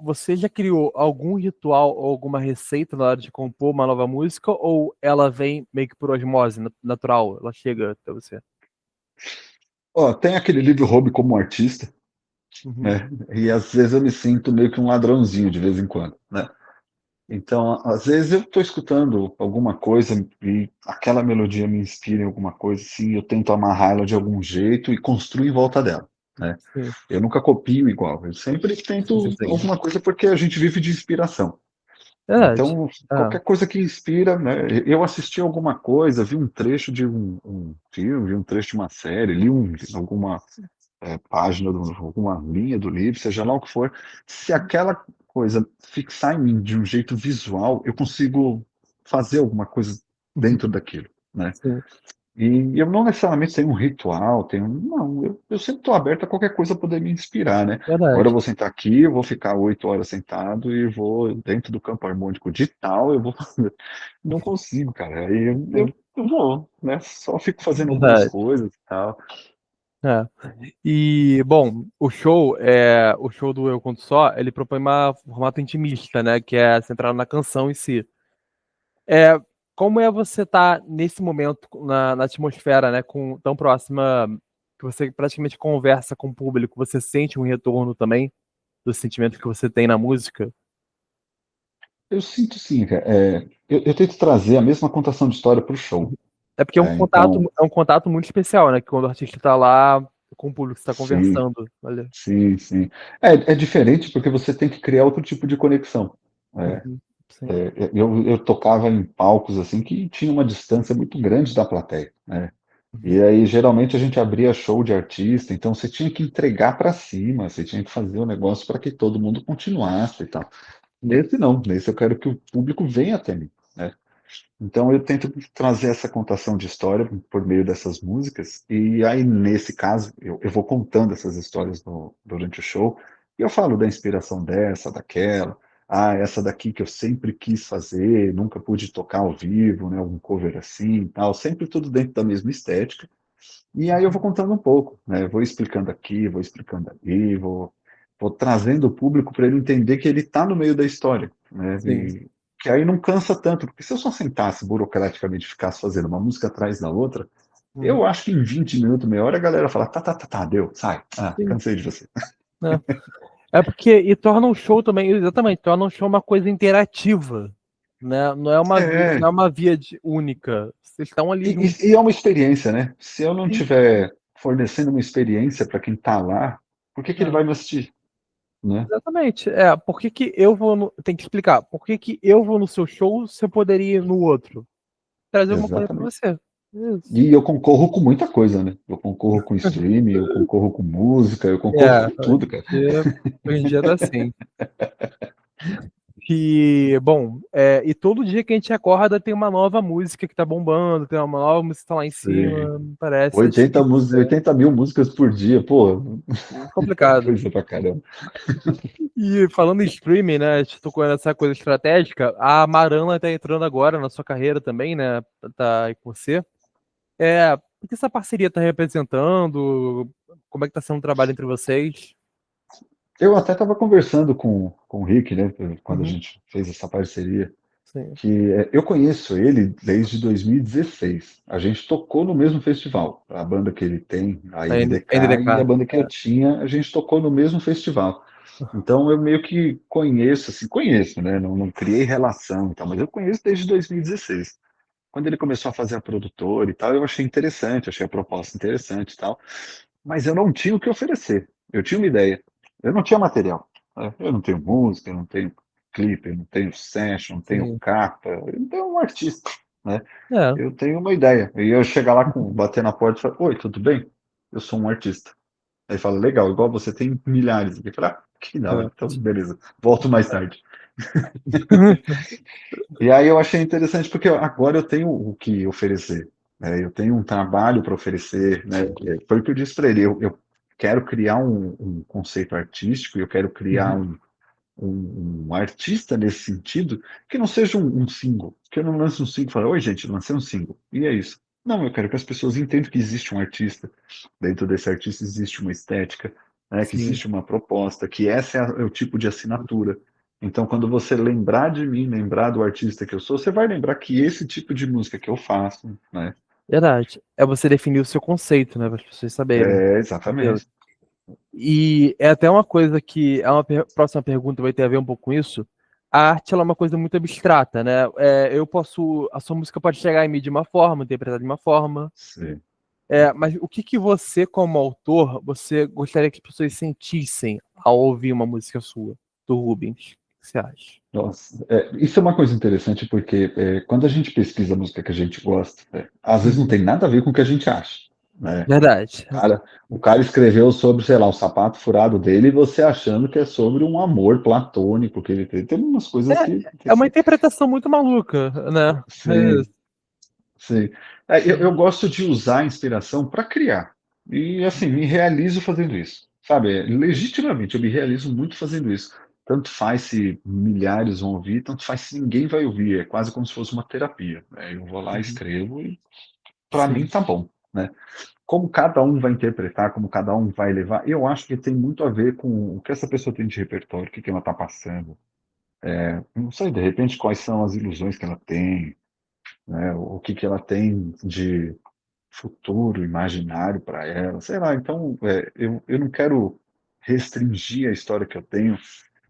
você já criou algum ritual ou alguma receita na hora de compor uma nova música ou ela vem meio que por osmose natural? Ela chega até você? Ó, tem aquele livro Hobby como Artista, Uhum, né? E às vezes eu me sinto meio que um ladrãozinho de vez em quando, né? Então, às vezes eu estou escutando alguma coisa e aquela melodia me inspira em alguma coisa, assim, eu tento amarrar ela de algum jeito e construir em volta dela, né? sim, Eu nunca copio igual, eu sempre tento sim. alguma coisa porque a gente vive de inspiração. Verdade. Então, Ah, qualquer coisa que inspira, né? Eu assisti alguma coisa, vi um trecho de um filme, vi um trecho de uma série, li alguma página, alguma linha do livro, seja lá o que for, se aquela coisa fixar em mim de um jeito visual, eu consigo fazer alguma coisa uhum, dentro daquilo, né? sim, E eu não necessariamente tenho um ritual, não, eu sempre estou aberto a qualquer coisa poder me inspirar, né? Agora eu verdade. vou sentar aqui, eu vou ficar 8 horas sentado e vou dentro do campo harmônico de tal, eu vou fazer. Não consigo, cara. Aí Sim, eu vou, né? Só fico fazendo algumas verdade. coisas e tal. É. E, bom, o show do Eu Conto Só, ele propõe um formato intimista, né? Que é centrado na canção em si. É, como é você estar nesse momento na atmosfera, né? Tão próxima, que você praticamente conversa com o público, você sente um retorno também do sentimento que você tem na música? Eu sinto sim, cara. Eu tento trazer a mesma contação de história para o show. É porque Então, é um contato muito especial, né? Que quando o artista está lá com o público, está sim, conversando. Olha. sim, sim. É diferente porque você tem que criar outro tipo de conexão. É, Uhum, sim. eu tocava em palcos assim que tinha uma distância muito grande da plateia, né? Uhum, E aí geralmente a gente abria show de artista, então você tinha que entregar para cima, você tinha que fazer o negócio para que todo mundo continuasse e tal. Nesse não, nesse eu quero que o público venha até mim, né? Então eu tento trazer essa contação de história por meio dessas músicas, e aí nesse caso eu vou contando essas histórias durante o show, e eu falo da inspiração dessa, daquela. essa daqui que eu sempre quis fazer, nunca pude tocar ao vivo, né, algum cover assim e tal, sempre tudo dentro da mesma estética. E aí eu vou contando um pouco, né, vou explicando aqui, vou explicando ali, vou trazendo o público para ele entender que ele está no meio da história, né, Sim. e que aí não cansa tanto, porque se eu só sentasse burocraticamente e ficasse fazendo uma música atrás da outra, eu Uhum. acho que em 20 minutos, meia hora, a galera fala, tá, deu, sai, Sim. cansei de você. É porque, e torna um show também, exatamente, torna um show uma coisa interativa, né? Não é É, uma via única. Vocês estão ali juntos. e é uma experiência, né? Se eu não Sim. tiver fornecendo uma experiência para quem tá lá, por que ele É, vai me assistir, né? exatamente. É, por que que eu vou no... Tem que explicar. Por que que eu vou no seu show se eu poderia ir no outro? Trazer alguma coisa pra Exatamente. você. Isso. E eu concorro com muita coisa, né? Eu concorro com streaming, eu concorro com música, eu concorro É, com tudo, cara. hoje em dia tá assim. E, bom, e todo dia que a gente acorda tem uma nova música que tá bombando, tem uma nova música que tá lá em Sim. cima, parece, é 80, difícil, 80 mil músicas por dia, pô, complicado. coisa pra caramba. E falando em streaming, né, a gente tocou nessa coisa estratégica, a Marana tá entrando agora na sua carreira também, né, tá aí com você. O que essa parceria tá representando? Como é que tá sendo o trabalho entre vocês? Eu até estava conversando com o Rick, né, quando a Uhum, gente fez essa parceria, sim. que eu conheço ele desde 2016. A gente tocou no mesmo festival. A banda que ele tem, a A NDK, e a NDK. banda que eu tinha, a gente tocou no mesmo festival. Então eu meio que conheço, assim, conheço, né? Não criei relação e tal, mas eu conheço desde 2016. Quando ele começou a fazer a produtora e tal, eu achei interessante, achei a proposta interessante e tal, mas eu não tinha o que oferecer. Eu tinha uma ideia, eu não tinha material, né? Eu não tenho música, eu não tenho clipe, eu não tenho session, não tenho Sim. capa, eu não tenho um artista, né? É. Eu tenho uma ideia. E eu chegar lá, bater na porta e falar, oi, tudo bem? Eu sou um artista. Aí fala, legal, igual você tem milhares aqui. Eu falo, que da hora, então beleza, volto mais tarde. E aí eu achei interessante porque agora eu tenho o que oferecer, né? Eu tenho um trabalho para oferecer, né? Foi o que eu disse para ele, eu quero criar um conceito artístico, eu quero criar Uhum. um artista nesse sentido, que não seja um single, que eu não lance um single e fale, oi gente, lancei um single, e é isso. Não, eu quero que as pessoas entendam que existe um artista, dentro desse artista existe uma estética, né, que Sim. existe uma proposta, que essa é o tipo de assinatura. Então, quando você lembrar de mim, lembrar do artista que eu sou, você vai lembrar que esse tipo de música que eu faço, né? Verdade. É você definir o seu conceito, né, para as pessoas saberem. Exatamente. E é até uma coisa que é uma próxima pergunta vai ter a ver um pouco com isso. A arte ela é uma coisa muito abstrata, né? A sua música pode chegar em mim de uma forma, interpretar de uma forma. Sim. Mas o que que você, como autor, você gostaria que as pessoas sentissem ao ouvir uma música sua, do Rubens? O que você acha? Nossa, isso é uma coisa interessante porque quando a gente pesquisa a música que a gente gosta, às vezes não Uhum. tem nada a ver com o que a gente acha, né? Verdade. O cara escreveu sobre, sei lá, o sapato furado dele e você achando que é sobre um amor platônico que ele tem. Tem umas coisas que É uma interpretação muito maluca, né? É sim, isso. sim. Eu gosto de usar a inspiração para criar. E assim, me realizo fazendo isso. Sabe? Legitimamente, eu me realizo muito fazendo isso. Tanto faz se milhares vão ouvir, tanto faz se ninguém vai ouvir. É quase como se fosse uma terapia, né? Eu vou lá, Uhum. escrevo e para mim Sim. tá bom, né? Como cada um vai interpretar, como cada um vai levar, eu acho que tem muito a ver com o que essa pessoa tem de repertório, o que ela está passando. Não sei, de repente, quais são as ilusões que ela tem, né? O que ela tem de futuro, imaginário para ela, sei lá. Então, eu não quero restringir a história que eu tenho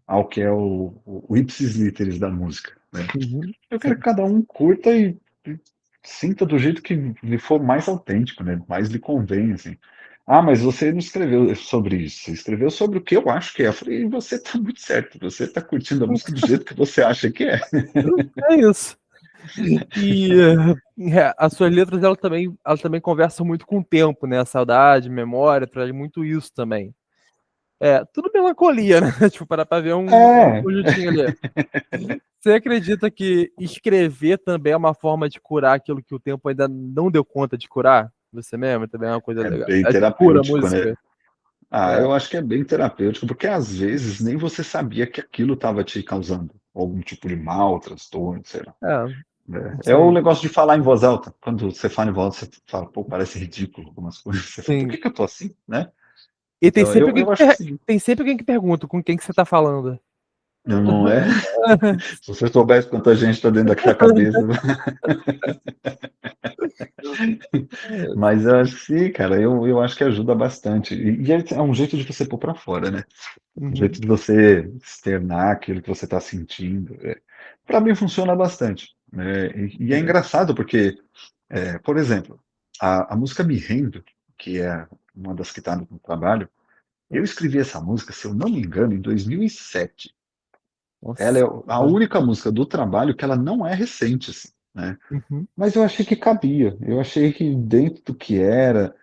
ao que é o ipsis literis da música, né? Uhum. Eu quero que Sim. cada um curta e sinta do jeito que lhe for mais autêntico, né? Mais lhe convém, assim. Ah, mas você não escreveu sobre isso, você escreveu sobre o que eu acho que é. Eu falei, e você tá muito certo, você tá curtindo a música do jeito que você acha que é. É isso. E as suas letras, elas também conversam muito com o tempo, né? A saudade, memória, traz muito isso também. Tudo melancolia, né? Tipo, parar pra ver um É, conjuntinho ali. Você acredita que escrever também é uma forma de curar aquilo que o tempo ainda não deu conta de curar? Você mesmo também é uma coisa é legal. bem É que cura a terapêutico, né? música. Ah, É. eu acho que é bem terapêutico, porque às vezes nem você sabia que aquilo estava te causando, algum tipo de mal, transtorno, sei lá. É, É o sim, negócio de falar em voz alta. Quando você fala em voz alta, você fala, pô, parece ridículo algumas coisas. Você fala, por sim. que eu tô assim, né? E tem Então, sempre alguém eu acho que sim. tem sempre alguém que pergunta com quem que você tá falando. Não é? Se você soubesse quanta gente está dentro daquela cabeça. Mas eu acho que sim, cara, eu acho que ajuda bastante. E é um jeito de você pôr pra fora, né? Um jeito Uhum, de você externar aquilo que você está sentindo. Para mim funciona bastante, né? E é sim. engraçado porque, por exemplo, a música Me Rendo, que é uma das que está no trabalho, eu escrevi essa música, se eu não me engano, em 2007. Ela Nossa. é a Aham. única música do trabalho que ela não é recente, assim, né? Uhum, Mas eu achei que cabia. Eu achei que dentro do que era,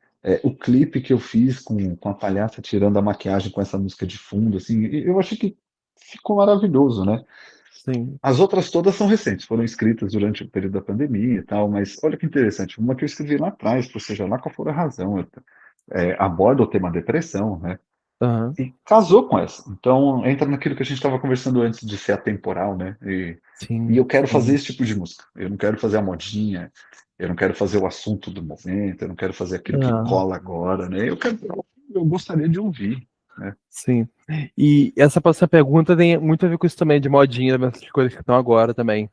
o clipe que eu fiz com a palhaça tirando a maquiagem com essa música de fundo, assim, eu achei que ficou maravilhoso, né? sim. As outras todas são recentes, foram escritas durante o período da pandemia e tal, mas olha que interessante, uma que eu escrevi lá atrás, ou seja, lá qual for a razão, aborda o tema depressão, né? Aham. E casou com essa. Então, entra naquilo que a gente estava conversando antes de ser atemporal, né? E eu Sim, quero fazer sim. esse tipo de música. Eu não quero fazer a modinha, eu não quero fazer o assunto do momento, eu não quero fazer aquilo que Ah, cola agora, né? Eu gostaria de ouvir, né? sim. E essa próxima pergunta tem muito a ver com isso também, de modinha, essas coisas que estão agora também.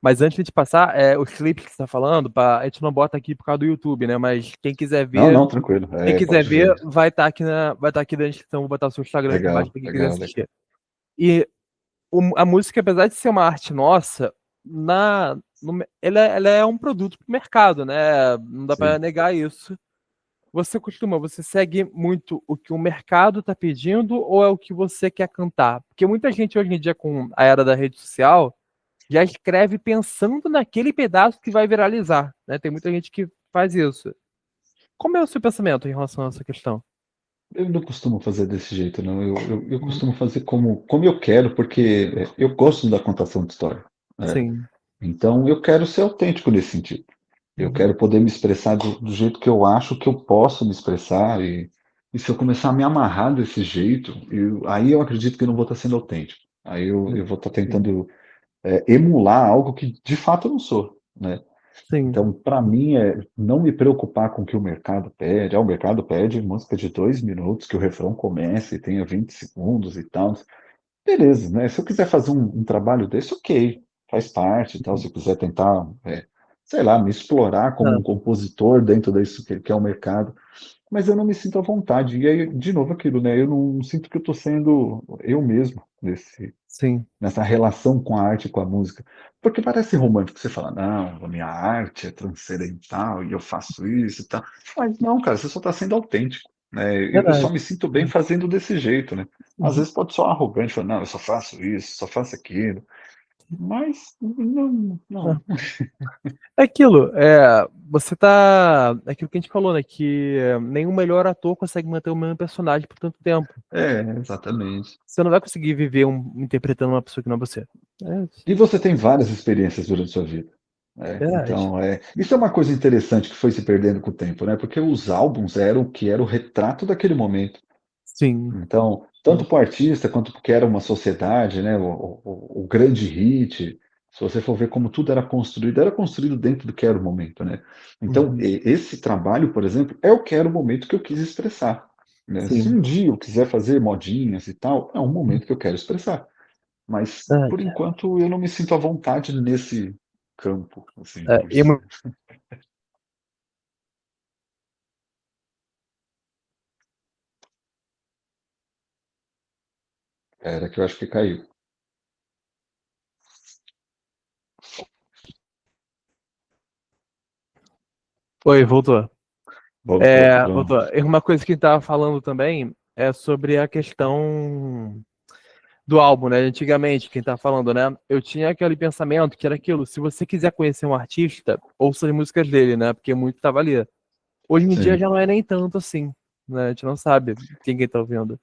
Mas antes de passar, os clipes que você está falando, a gente não bota aqui por causa do YouTube, né? Mas Não, não, tranquilo. quem quiser Pode ver, ver. vai estar aqui na descrição, vou botar o seu Instagram aqui embaixo Legal, para quem quiser legal, legal. assistir. E a música, apesar de ser uma arte nossa, ela é um produto para o mercado, né? Não dá para Sim. negar isso. Você segue muito o que o mercado está pedindo ou é o que você quer cantar? Porque muita gente hoje em dia, com a era da rede social, já escreve pensando naquele pedaço que vai viralizar, né? Tem muita gente que faz isso. Como é o seu pensamento em relação a essa questão? Eu não costumo fazer desse jeito, não. Eu Uhum. costumo fazer como eu quero, porque eu gosto da contação de história, né? Sim. Então, eu quero ser autêntico nesse sentido. Eu Uhum. quero poder me expressar do jeito que eu acho que eu posso me expressar, e se eu começar a me amarrar desse jeito, aí eu acredito que eu não vou estar sendo autêntico. Aí eu vou estar Sim. tentando emular algo que de fato eu não sou, né? Sim. Então, para mim, não me preocupar com o que o mercado pede. O mercado pede música de 2 minutos, que o refrão comece e tenha 20 segundos e tal. Beleza, né? Se eu quiser fazer um trabalho desse, ok, faz parte e tal. Se eu quiser tentar, sei lá, me explorar como Ah, um compositor dentro disso que é o mercado, mas eu não me sinto à vontade. E aí, de novo, aquilo, né? Eu não sinto que eu estou sendo eu mesmo sim. nessa relação com a arte e com a música. Porque parece romântico você falar, não, a minha arte é transcendental e eu faço isso e tal. Mas não, cara, você só está sendo autêntico. Né? Eu só Verdade. me sinto bem fazendo desse jeito, né? Às Uhum. vezes pode soar arrogante, falar, não, eu só faço isso, só faço aquilo. Mas não, Ah. não. É aquilo, você tá. É aquilo que a gente falou, né? Que nenhum melhor ator consegue manter o mesmo personagem por tanto tempo. Exatamente. Você não vai conseguir viver interpretando uma pessoa que não é você. É E você tem várias experiências durante a sua vida. verdade. Então, isso é uma coisa interessante que foi se perdendo com o tempo, né? Porque os álbuns eram o que era o retrato daquele momento. Sim. Então, tanto Sim. para o artista quanto porque era uma sociedade, né? O grande hit, se você for ver como tudo era construído dentro do que era o momento, né? Então, Uhum. esse trabalho, por exemplo, é o que era o momento que eu quis expressar. Né? Se Sim. um dia eu quiser fazer modinhas e tal, é um momento que eu quero expressar. Mas, por Verdade. enquanto, eu não me sinto à vontade nesse campo, assim, É, por e dizer. Era que eu acho que caiu. Oi, voltou. Voltou, Voltou. pronto. E uma coisa que a gente tava falando também é sobre a questão do álbum, né? Antigamente, quem tá falando, né? Eu tinha aquele pensamento que era aquilo, se você quiser conhecer um artista, ouça as músicas dele, né? Porque muito tava ali. Hoje em dia Sim. já não é nem tanto assim, né? A gente não sabe quem tá ouvindo.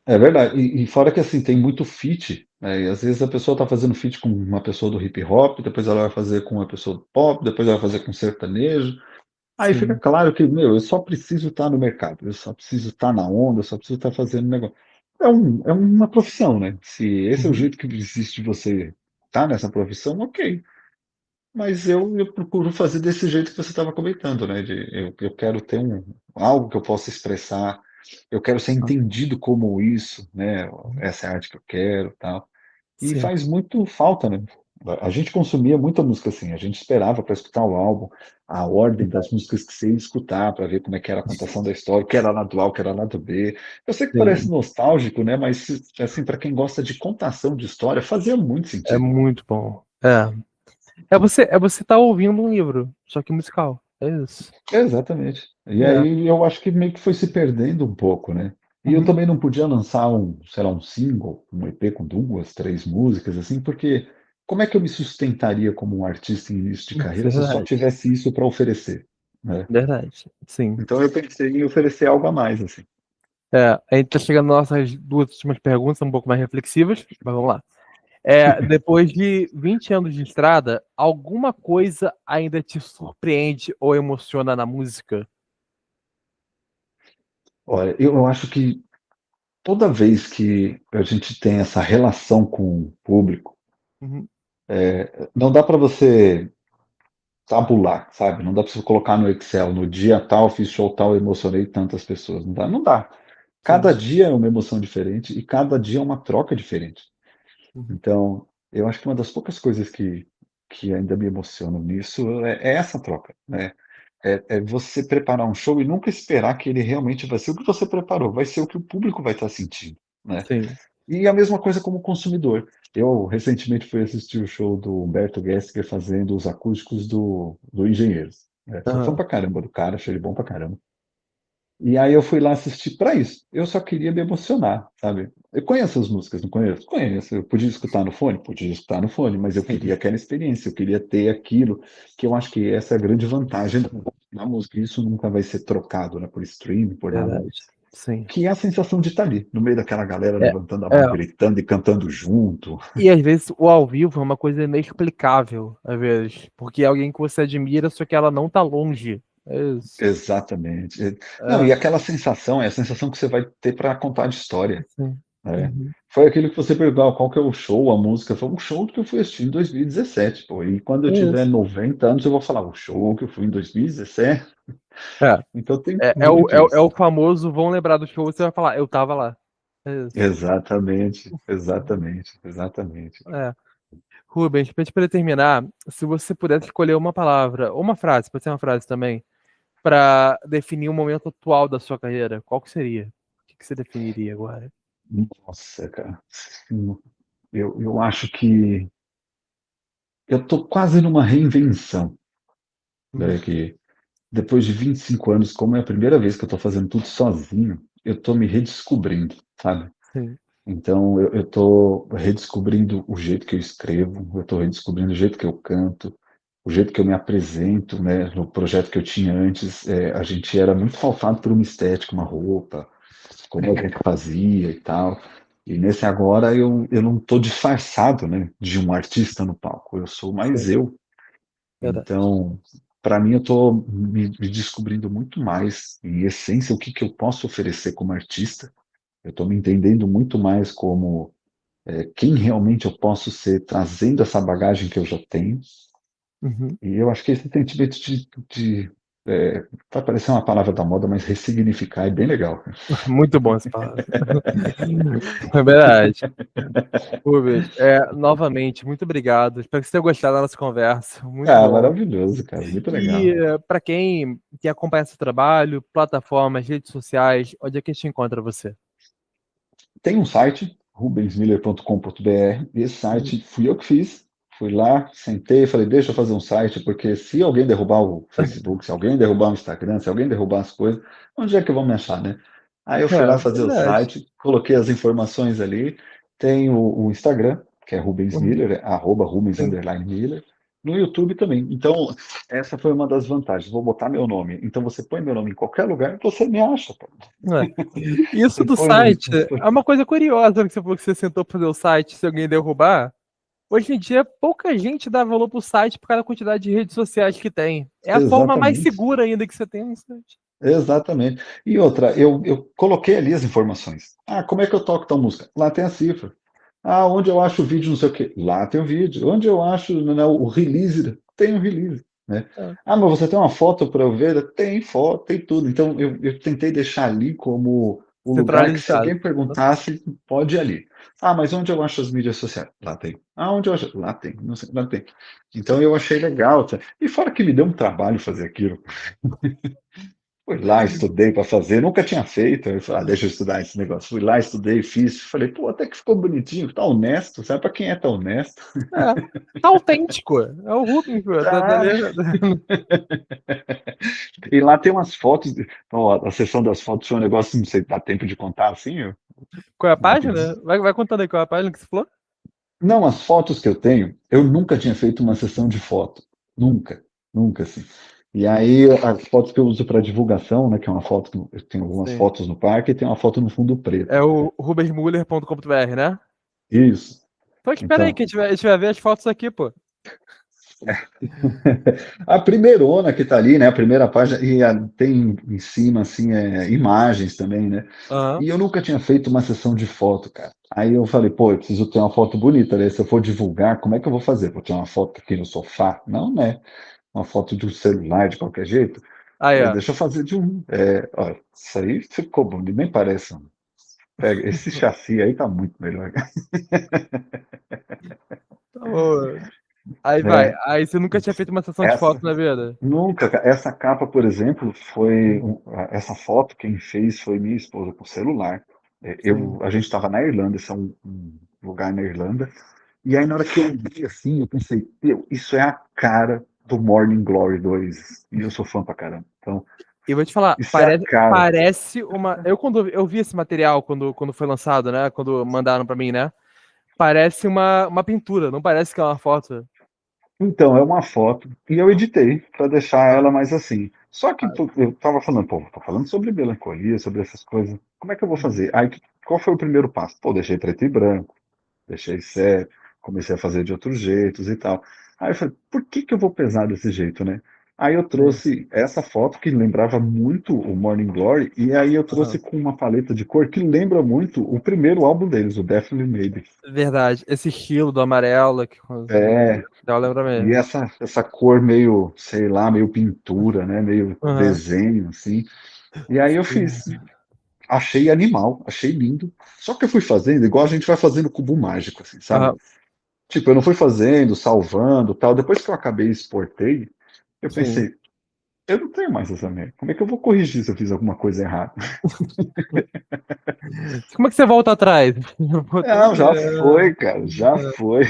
É verdade. E fora que assim, tem muito feat, né? E às vezes a pessoa está fazendo feat com uma pessoa do hip hop, depois ela vai fazer com uma pessoa do pop, depois ela vai fazer com sertanejo. Aí fica Sim. claro que, meu, eu só preciso estar no mercado, eu só preciso estar na onda, eu só preciso estar fazendo negócio. É uma profissão, né? Se esse é o Uhum. jeito que existe de você tá nessa profissão, ok. Mas eu procuro fazer desse jeito que você estava comentando, né? Eu quero ter algo que eu possa expressar, eu quero ser Ah, entendido como isso, né? uhum. Essa é a arte que eu quero, tal. E Sim, faz muito falta, né? A gente consumia muita música assim, a gente esperava para escutar o álbum, a ordem das verdade. músicas que você ia escutar, para ver como é que era a contação da história, o que era lado A, o que era lado B. Eu sei que parece Sim, nostálgico, né? Mas assim, para quem gosta de contação de história, fazia muito é sentido. muito bom. É você tá ouvindo um livro, só que musical. É isso. Exatamente. E É. aí eu acho que meio que foi se perdendo um pouco, né. E eu Uhum. também não podia lançar sei lá, um single, um EP com 2, 3 músicas, assim, porque como é que eu me sustentaria como um artista em início de carreira se eu só Verdade. tivesse isso para oferecer, né. Verdade. Sim. Então eu pensei em oferecer algo a mais, assim. A gente tá chegando nas nossas duas últimas perguntas, um pouco mais reflexivas, mas vamos lá. Depois de 20 anos de estrada, alguma coisa ainda te surpreende ou emociona na música? Olha, eu acho que toda vez que a gente tem essa relação com o público, Uhum. não dá para você tabular, sabe? Não dá para você colocar no Excel, no dia tal, fiz show tal, emocionei tantas pessoas. Não dá, não dá. Cada Sim. dia é uma emoção diferente e cada dia é uma troca diferente. Uhum. Então, eu acho que uma das poucas coisas que ainda me emocionam nisso é essa troca, né? É você preparar um show e nunca esperar que ele realmente vai ser o que você preparou, vai ser o que o público vai estar sentindo, né? Sim. E a mesma coisa como consumidor. Eu recentemente fui assistir o show do Humberto Gessinger fazendo os acústicos do Engenheiros. Sou fã Aham. pra caramba do cara, achei ele bom pra caramba. E aí eu fui lá assistir pra isso. Eu só queria me emocionar, sabe? Eu conheço as músicas, não conheço? Conheço. Eu podia escutar no fone? Podia escutar no fone, mas eu Sim. queria aquela experiência, eu queria ter aquilo, que eu acho que essa é a grande vantagem da música. Isso nunca vai ser trocado, né, por streaming, por nada Verdade. disso. Sim. Que é a sensação de estar ali, no meio daquela galera É, levantando a é. mão, gritando e cantando junto. E às vezes o ao vivo é uma coisa inexplicável, às vezes, porque é alguém que você admira, só que ela não tá longe. É isso. Exatamente. Não, É, e aquela sensação é a sensação que você vai ter para contar de história, sim. né. Uhum. Foi aquilo que você perguntou: "Ah, qual que é o show, a música?" Foi um show que eu fui assistir em 2017, pô, e quando eu É tiver isso. 90 anos eu vou falar: "O show que eu fui em 2017". É, Então tem é o, muito é, o é isso. o famoso vão lembrar do show, você vai falar, eu tava lá. É isso. Exatamente, exatamente, exatamente. É. Rubens, pra gente poder terminar, se você pudesse escolher uma palavra, ou uma frase, pode ser uma frase também, pra definir o momento atual da sua carreira, qual que seria? O que que você definiria agora? Nossa, cara, eu acho que eu tô quase numa reinvenção, né, Uhum. que depois de 25 anos, como é a primeira vez que eu tô fazendo tudo sozinho, eu tô me redescobrindo, sabe. Sim. Então eu tô redescobrindo o jeito que eu escrevo, eu tô redescobrindo o jeito que eu canto, o jeito que eu me apresento, né. No projeto que eu tinha antes, a gente era muito pautado por uma estética, uma roupa, como a gente fazia e tal. E nesse agora eu não tô disfarçado, né, de um artista no palco, eu sou mais Sim, eu. verdade. Então, para mim, eu estou me descobrindo muito mais, em essência, o que que eu posso oferecer como artista. Eu estou me entendendo muito mais como quem realmente eu posso ser, trazendo essa bagagem que eu já tenho. Uhum. E eu acho que esse sentimento vai parecer uma palavra da moda, mas ressignificar é bem legal. Muito bom essa palavra. É verdade. Rubens, novamente, muito obrigado. Espero que você tenha gostado da nossa conversa. Muito Ah, bom. maravilhoso, cara, muito E legal. para quem quer acompanhar seu trabalho, plataformas, redes sociais, onde é que a gente encontra você? Tem um site, rubensmiller.com.br, e esse Uhum. site fui eu que fiz. Fui lá, sentei e falei, deixa eu fazer um site, porque se alguém derrubar o Facebook, se alguém derrubar o Instagram, se alguém derrubar as coisas, onde é que vão me achar, né? Aí eu fui lá fazer o Verdade. site, coloquei as informações ali, tem o Instagram, que é Rubens Uhum. Miller, Rubens Sim. Miller, no YouTube também. Então, essa foi uma das vantagens. Vou botar meu nome. Então, você põe meu nome em qualquer lugar e você me acha, cara. É. Isso Você do põe no, site é uma coisa curiosa que você falou que você sentou para fazer o site, se alguém derrubar. Hoje em dia, pouca gente dá valor pro site por causa da quantidade de redes sociais que tem. É a forma mais exatamente. segura ainda que você tem no site. Exatamente. E outra, eu coloquei ali as informações. Ah, como é que eu toco tal música? Lá tem a cifra. Ah, onde eu acho o vídeo, não sei o quê. Lá tem o vídeo. Onde eu acho, né, o release, tem o release, né? É. Ah, mas você tem uma foto para eu ver? Tem foto, tem tudo. Então eu tentei deixar ali como o lugar que se Centralizado. alguém perguntasse, pode ir ali. Ah, mas onde eu acho as mídias sociais? Lá tem. Ah, onde eu acho? Lá tem. Não sei, lá tem. Então eu achei legal, tá? E fora que me deu um trabalho fazer aquilo. Fui lá, estudei para fazer, nunca tinha feito. Eu falei, ah, deixa eu estudar esse negócio. Fui lá, estudei, fiz. Falei, pô, até que ficou bonitinho, tá honesto. Sabe para quem é tão honesto? É. Tá autêntico. É o Rubens, pô. Tá Tá. ali. E lá tem umas fotos. Ó, a sessão das fotos foi um negócio, não sei, dá tempo de contar assim? Qual é a página? Rapidinho. Vai contando aí qual é a página que você falou. Não, as fotos que eu tenho, eu nunca tinha feito uma sessão de foto. Nunca, nunca, assim. E aí, as fotos que eu uso para divulgação, né, que é uma foto, eu tenho algumas Sim. fotos no parque e tem uma foto no fundo É preto. o rubensmuller.com.br, né? Isso. Pô, espera aí, Então, que a gente vai ver as fotos aqui, pô. a primeirona que tá ali, né, a primeira página, e tem em cima, assim, imagens também, né? Aham. E eu nunca tinha feito uma sessão de foto, cara. Aí eu falei, pô, eu preciso ter uma foto bonita, né? Se eu for divulgar, como é que eu vou fazer? Vou ter uma foto aqui no sofá? Não, né? Uma foto de um celular de qualquer jeito. Aí, Falei, ó. deixa eu fazer de um. Ó, isso aí ficou bonito, nem parece. Pega, esse chassi aí tá muito melhor. Tá bom. Aí vai. É, Aí você nunca tinha feito uma sessão de foto essa, na vida? nunca, cara. Essa capa, por exemplo, essa foto quem fez foi minha esposa com celular. Sim. A gente estava na Irlanda, esse é um lugar na Irlanda. E aí, na hora que eu vi assim, eu pensei, meu, isso é a cara do Morning Glory 2. E eu sou fã pra caramba. Então, E vou te falar, isso é a cara. parece uma. Quando eu vi esse material quando foi lançado, né? Quando mandaram pra mim, né? Parece uma pintura, não parece que é uma foto. Então, é uma foto. E eu editei para deixar ela mais assim. Só que eu tava falando, pô, tô falando sobre melancolia, sobre essas coisas. Como é que eu vou fazer? Aí, qual foi o primeiro passo? Pô, deixei preto e branco. Deixei sério, comecei a fazer de outros jeitos e tal. Aí eu falei, por que que eu vou pesar desse jeito, né? Aí eu Sim. trouxe essa foto que lembrava muito o Morning Glory, e aí eu trouxe Aham. com uma paleta de cor que lembra muito o primeiro álbum deles, o Definitely Maybe. Verdade. Esse estilo do amarelo, que É, eu lembro e mesmo. essa cor meio, sei lá, meio pintura, né? Meio Aham. desenho, assim. E aí eu Sim. fiz, achei animal, achei lindo. Só que eu fui fazendo igual a gente vai fazendo cubo mágico, assim, sabe? Aham. Tipo, eu não fui fazendo, salvando, tal. Depois que eu acabei e exportei, eu Sim. pensei, eu não tenho mais essa merda. Como é que eu vou corrigir se eu fiz alguma coisa errada? Como é que você volta atrás? Não, já foi, cara, já foi.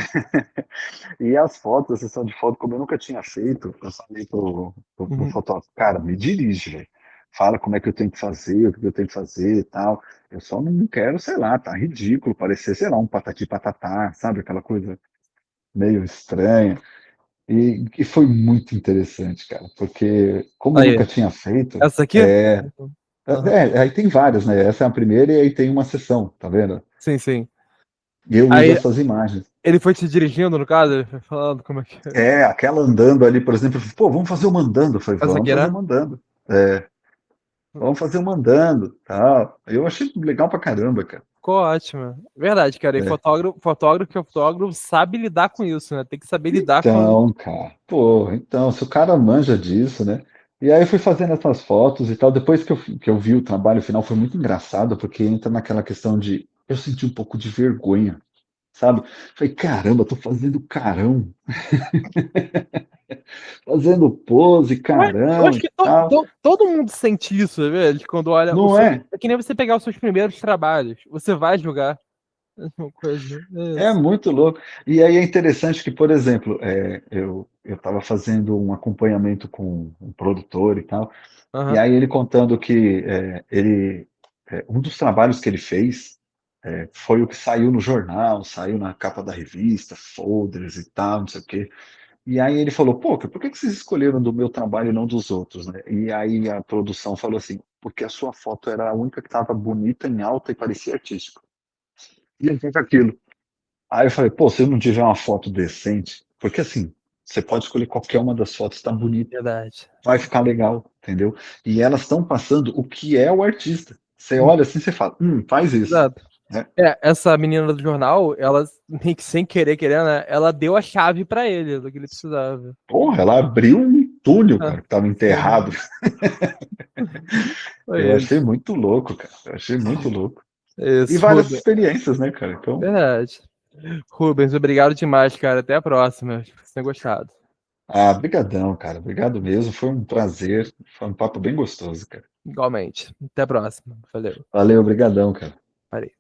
E as fotos, a sessão de foto, como eu nunca tinha feito, eu falei pro Uhum. fotógrafo, cara, me dirige, velho. Fala como é que eu tenho que fazer, o que eu tenho que fazer e tal. Eu só não quero, sei lá, tá ridículo, parecer, sei lá, um patati patatá, sabe? Aquela coisa meio estranha. E foi muito interessante, cara, porque como eu Aí, nunca tinha feito, essa aqui? Aham. aí tem várias, né? Essa é a primeira e aí tem uma sessão, tá vendo? Sim, sim. E eu uso Aí essas imagens. ele foi te dirigindo, no caso, ele foi falando como é que é. Aquela andando ali, por exemplo, pô, vamos fazer uma andando. Eu falei, Essa vamos aqui, fazer né? uma andando. Vamos fazer uma andando, tal. Eu achei legal pra caramba, cara. Ficou ótimo. Verdade, cara. E É. fotógrafo que é fotógrafo sabe lidar com isso, né? Tem que saber lidar com. Então, cara, pô, então, se o cara manja disso, né? E aí eu fui fazendo essas fotos e tal. Depois que eu vi o trabalho final, foi muito engraçado, porque entra naquela questão de eu senti um pouco de vergonha, sabe? Falei, caramba, tô fazendo carão, fazendo pose, Eu acho carão, que tal. todo mundo sente isso, né, velho? Quando olha o Não seu. é? É que nem você pegar os seus primeiros trabalhos. Você vai julgar. Uma coisa. É É isso. muito louco. E aí é interessante que, por exemplo, eu estava fazendo um acompanhamento com um produtor e tal, e Aham, aí ele contando que um dos trabalhos que ele fez foi o que saiu no jornal, saiu na capa da revista, folders e tal, não sei o quê. E aí ele falou, pô, por que que vocês escolheram do meu trabalho e não dos outros, né? E aí a produção falou assim, porque a sua foto era a única que estava bonita, em alta e parecia artística. E ele fez aquilo. Aí eu falei, pô, se eu não tiver uma foto decente, porque assim, você pode escolher qualquer uma das fotos, tá bonito, verdade. vai ficar legal, entendeu? E elas estão passando o que é o artista. Você olha assim, você fala, faz isso. Exato. Essa menina do jornal, ela, meio que sem querer, né? Ela deu a chave pra ele, do que ele precisava. Porra, ela abriu um túnel, Ah, cara, que tava enterrado. Foi Eu achei isso. muito louco, cara. Eu achei muito louco. E Isso, várias Rubens. experiências, né, cara? Então, Verdade. Rubens, obrigado demais, cara. Até a próxima. Espero que você tenha gostado. brigadão, cara. Obrigado mesmo. Foi um prazer. Foi um papo bem gostoso, cara. Igualmente. Até a próxima. Valeu. Valeu, brigadão, cara. Parei.